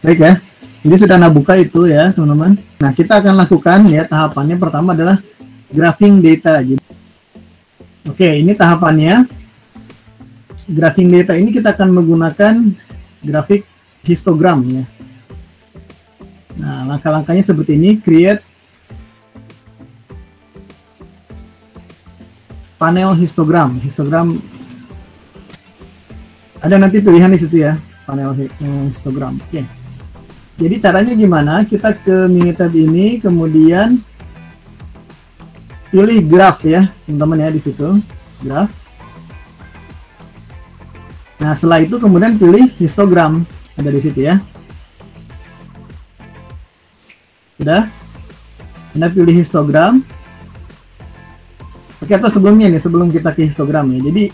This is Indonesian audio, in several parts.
Baik ya. Jadi sudah buka itu ya teman-teman. Nah kita akan lakukan ya tahapannya. Pertama adalah graphing data. Oke, ini tahapannya. Graphing data ini kita akan menggunakan grafik histogram ya. Nah langkah-langkahnya seperti ini. Create panel histogram. Histogram ada nanti pilihan di situ ya, panel histogram. Oke. Jadi caranya gimana? Kita ke Minitab ini, kemudian pilih graph ya, teman-teman ya di situ, graph. Nah, setelah itu kemudian pilih histogram, ada di situ ya. Sudah? Anda pilih histogram. Oke, atau sebelumnya nih, sebelum kita ke histogram ya. Jadi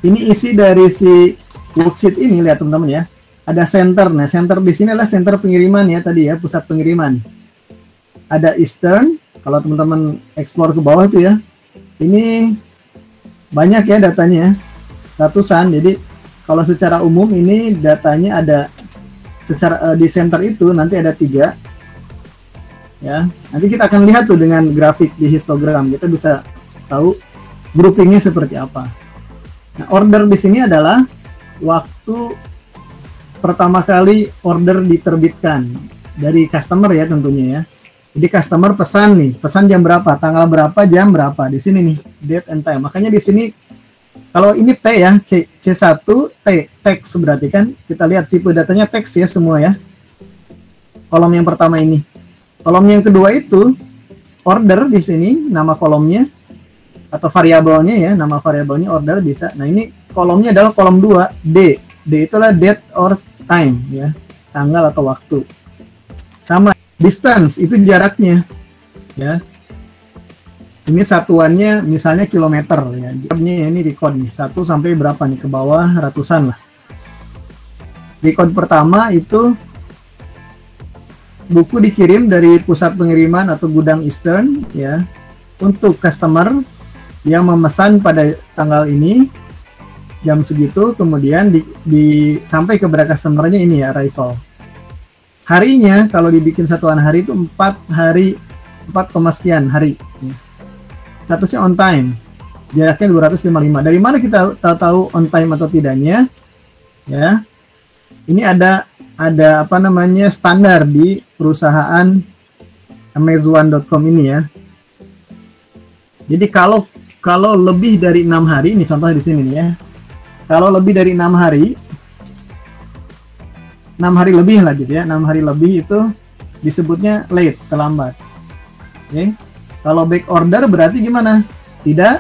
ini isi dari si worksheet ini, lihat teman-teman ya. Ada center. Nah, center di sini adalah center pengiriman ya tadi ya, pusat pengiriman. Ada Eastern, kalau teman-teman explore ke bawah itu ya. Ini banyak ya datanya, ratusan. Jadi kalau secara umum ini datanya ada secara di center itu nanti ada 3. Ya, nanti kita akan lihat tuh dengan grafik di histogram, kita bisa tahu groupingnya seperti apa. Nah, order di sini adalah waktu pertama kali order diterbitkan dari customer ya tentunya ya. Jadi customer pesan nih, pesan jam berapa, tanggal berapa, jam berapa. Di sini nih, date and time. Makanya di sini kalau ini T ya, C1 T, teks berarti kan kita lihat tipe datanya teks ya semua ya. Kolom yang pertama ini. Kolom yang kedua itu order di sini, nama kolomnya atau variabelnya ya, nama variabelnya order bisa. Nah, ini kolomnya adalah kolom 2, D. D itulah date or time ya, tanggal atau waktu. Sama distance itu jaraknya ya. Ini satuannya misalnya kilometer ya. Ini record nih 1 sampai berapa nih, ke bawah ratusan lah. Record pertama itu buku dikirim dari pusat pengiriman atau gudang Eastern ya untuk customer yang memesan pada tanggal ini jam segitu, kemudian sampai ke customernya ini ya, arrival. Harinya kalau dibikin satuan hari itu 4 hari, 4, sekian hari. Statusnya on time, jaraknya 255. Dari mana kita tahu on time atau tidaknya? Ya, ini ada apa namanya standar di perusahaan Amazon.com ini ya. Jadi kalau lebih dari 6 hari, ini contoh di sini nih ya. Kalau lebih dari 6 hari, 6 hari lebih lah gitu ya, 6 hari lebih itu disebutnya late, terlambat. Oke. Kalau back order berarti gimana? Tidak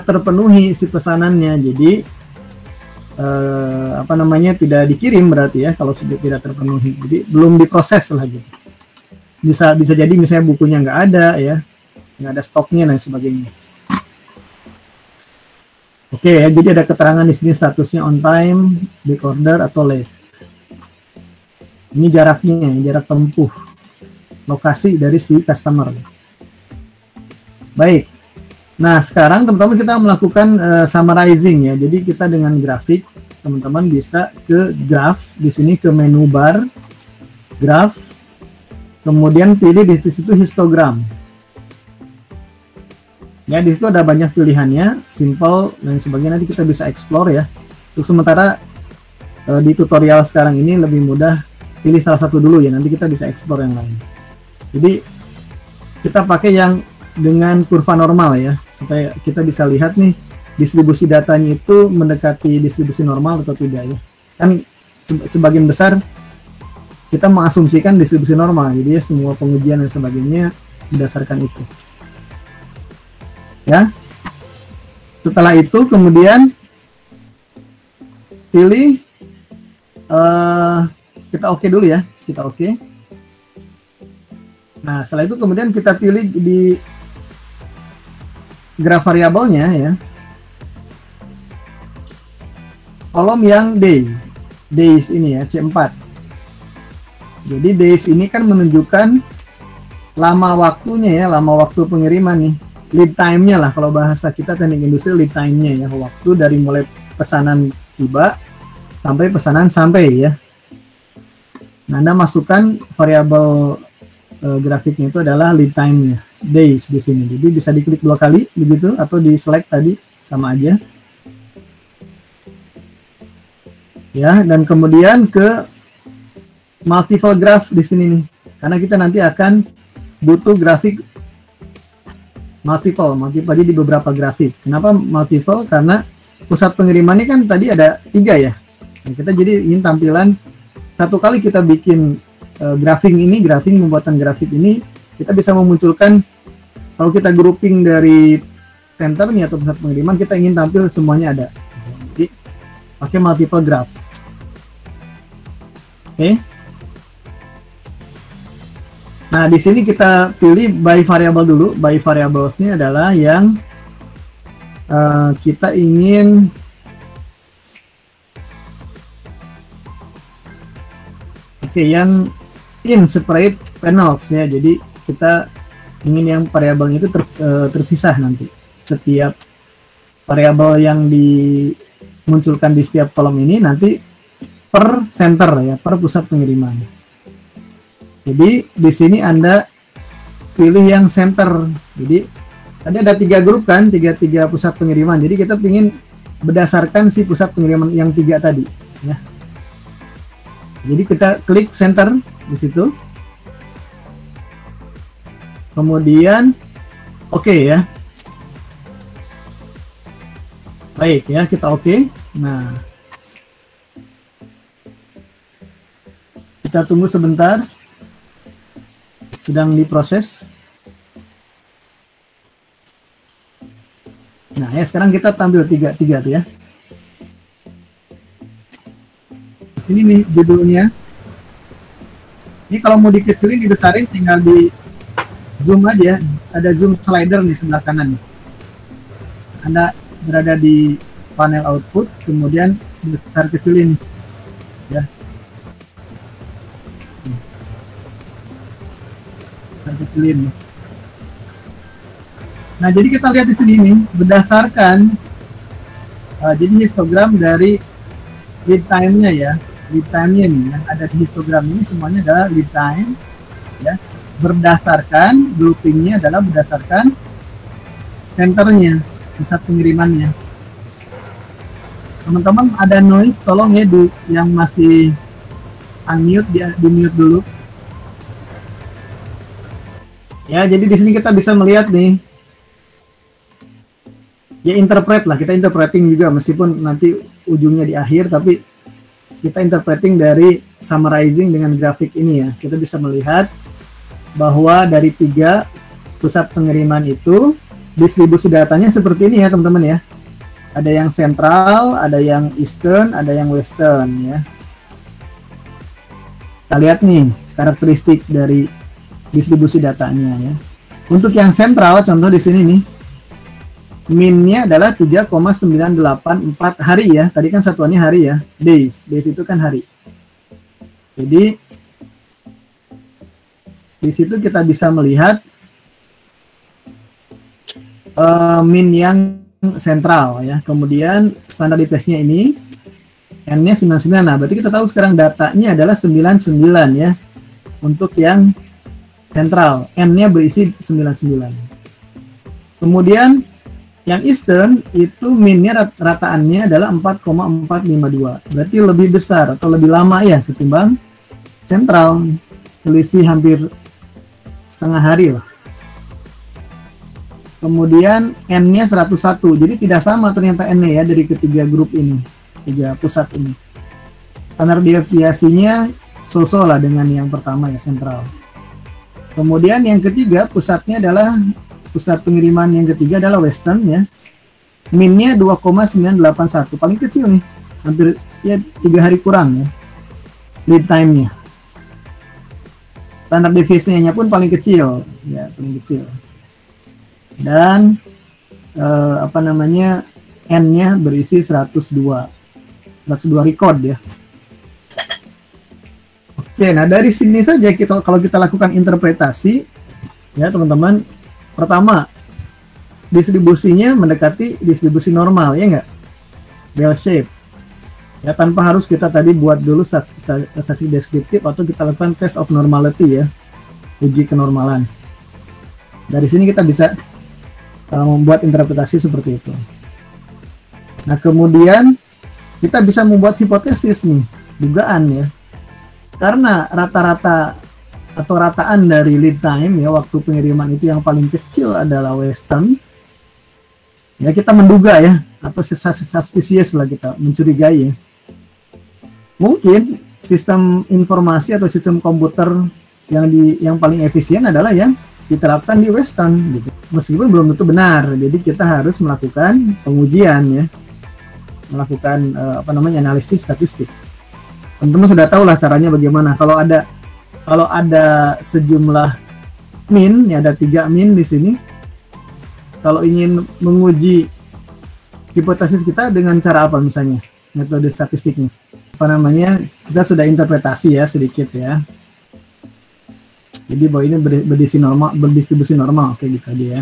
terpenuhi si pesanannya. Jadi apa namanya, tidak dikirim berarti ya kalau sudah tidak terpenuhi. Jadi belum diproses lah gitu. Bisa jadi misalnya bukunya nggak ada ya, nggak ada stoknya dan sebagainya. Oke ya, jadi ada keterangan di sini statusnya on time, back order atau late. Ini jaraknya, jarak tempuh, lokasi dari si customer. Baik. Nah, sekarang teman-teman kita melakukan summarizing ya. Jadi kita dengan grafik, teman-teman bisa ke graph, di sini ke menu bar, graph, kemudian pilih di situ histogram. Ya, di situ ada banyak pilihannya, simple dan sebagainya, nanti kita bisa explore ya. Untuk sementara di tutorial sekarang ini lebih mudah, pilih salah satu dulu ya, nanti kita bisa explore yang lain. Jadi kita pakai yang dengan kurva normal ya, supaya kita bisa lihat nih distribusi datanya itu mendekati distribusi normal atau tidak ya. Kan sebagian besar kita mengasumsikan distribusi normal, jadi ya semua pengujian dan sebagainya berdasarkan itu. Ya, setelah itu kemudian pilih kita oke dulu ya, kita oke. Nah, setelah itu kemudian kita pilih di graf variabelnya ya, kolom yang days ini ya, C4. Jadi days ini kan menunjukkan lama waktunya ya, lama waktu pengiriman nih. Lead time-nya lah, kalau bahasa kita teknik industri, lead time-nya ya, waktu dari mulai pesanan tiba sampai pesanan sampai ya. Nah, Anda masukkan variabel grafiknya itu adalah lead time-nya, days di sini. Jadi bisa diklik 2 kali begitu, atau di select tadi sama aja. Ya, dan kemudian ke multiple graph di sini nih. Karena kita nanti akan butuh grafik multiple jadi beberapa grafik. Kenapa multiple? Karena pusat pengirimannya kan tadi ada 3 ya. Nah, kita jadi ingin tampilan satu kali kita bikin grafik pembuatan grafik ini, kita bisa memunculkan, kalau kita grouping dari centernya atau pusat pengiriman, kita ingin tampil semuanya ada. Jadi pakai multiple graph. Oke. Nah, di sini kita pilih by variable dulu. By variablesnya adalah yang kita ingin yang in separate panels ya. Jadi kita ingin yang variabelnya itu terpisah nanti. Setiap variabel yang dimunculkan di setiap kolom ini nanti per center ya, per pusat pengiriman. Jadi di sini Anda pilih yang center. Jadi tadi ada 3 grup kan, tiga pusat pengiriman. Jadi kita ingin berdasarkan si pusat pengiriman yang 3 tadi ya. Jadi kita klik center di situ. Kemudian oke ya. Baik ya, kita oke. Nah, kita tunggu sebentar. Sedang diproses. Nah, ya sekarang kita tampil tiga tuh ya. Ini nih judulnya. Ini kalau mau dikecilin, dibesarin, tinggal di zoom aja. Ada zoom slider di sebelah kanan. Anda berada di panel output, kemudian besar kecilin, ya. Besar kecilin. Nah, jadi kita lihat di sini nih, berdasarkan jadi histogram dari lead time-nya ya. Lead time-nya nih yang ada di histogram ini semuanya adalah lead time ya, berdasarkan grouping-nya adalah berdasarkan centernya, pusat pengirimannya. Teman-teman ada noise, tolong ya yang masih unmute di mute dulu ya. Jadi di sini kita bisa melihat nih ya, interpret lah, kita interpreting juga meskipun nanti ujungnya di akhir, tapi kita interpreting dari summarizing dengan grafik ini ya. Kita bisa melihat bahwa dari 3 pusat pengiriman itu distribusi datanya seperti ini ya teman-teman ya. Ada yang sentral, ada yang eastern, ada yang western ya. Kita lihat nih karakteristik dari distribusi datanya ya. Untuk yang sentral, contoh di sini nih, min-nya adalah 3,984 hari ya. Tadi kan satuannya hari ya, days. Days itu kan hari. Jadi di situ kita bisa melihat min yang sentral ya. Kemudian standar deviation-nya ini n-nya 99. Nah, berarti kita tahu sekarang datanya adalah 99 ya. Untuk yang sentral, n-nya berisi 99. Kemudian yang eastern itu min-nya rataannya adalah 4,452. Berarti lebih besar atau lebih lama ya ketimbang sentral. Selisih hampir setengah hari lah. Kemudian n-nya 101. Jadi tidak sama ternyata n-nya ya dari ketiga grup ini, 3 pusat ini. Standar deviasinya so-so lah dengan yang pertama ya, sentral. Kemudian yang ketiga pusatnya adalah pusat pengiriman yang ketiga adalah western ya. Min-nya 2,981, paling kecil nih, hampir ya 3 hari kurang ya lead time-nya. Standar deviasinya pun paling kecil ya, paling kecil. Dan n-nya berisi 102 record ya. Oke, nah dari sini saja kalau kita lakukan interpretasi ya teman-teman. Pertama, distribusinya mendekati distribusi normal, ya nggak? Bell shape. Ya, tanpa harus kita tadi buat dulu statistik deskriptif atau kita lakukan test of normality ya, uji kenormalan. Dari sini kita bisa membuat interpretasi seperti itu. Nah, kemudian kita bisa membuat hipotesis nih, dugaan ya. Karena rata-rata atau rataan dari lead time ya, waktu pengiriman itu yang paling kecil adalah Western. Ya, kita menduga ya, atau suspicious lah, kita mencurigai ya. Mungkin sistem informasi atau sistem komputer yang paling efisien adalah yang diterapkan di Western gitu. Meskipun belum tentu benar, jadi kita harus melakukan pengujian ya, melakukan analisis statistik. Teman-teman sudah tahu lah caranya bagaimana. Kalau ada sejumlah min, ya ada 3 min di sini. Kalau ingin menguji hipotesis kita dengan cara apa misalnya metode statistiknya? Kita sudah interpretasi ya sedikit ya. Jadi bahwa ini berdistribusi normal kayak gitu aja ya.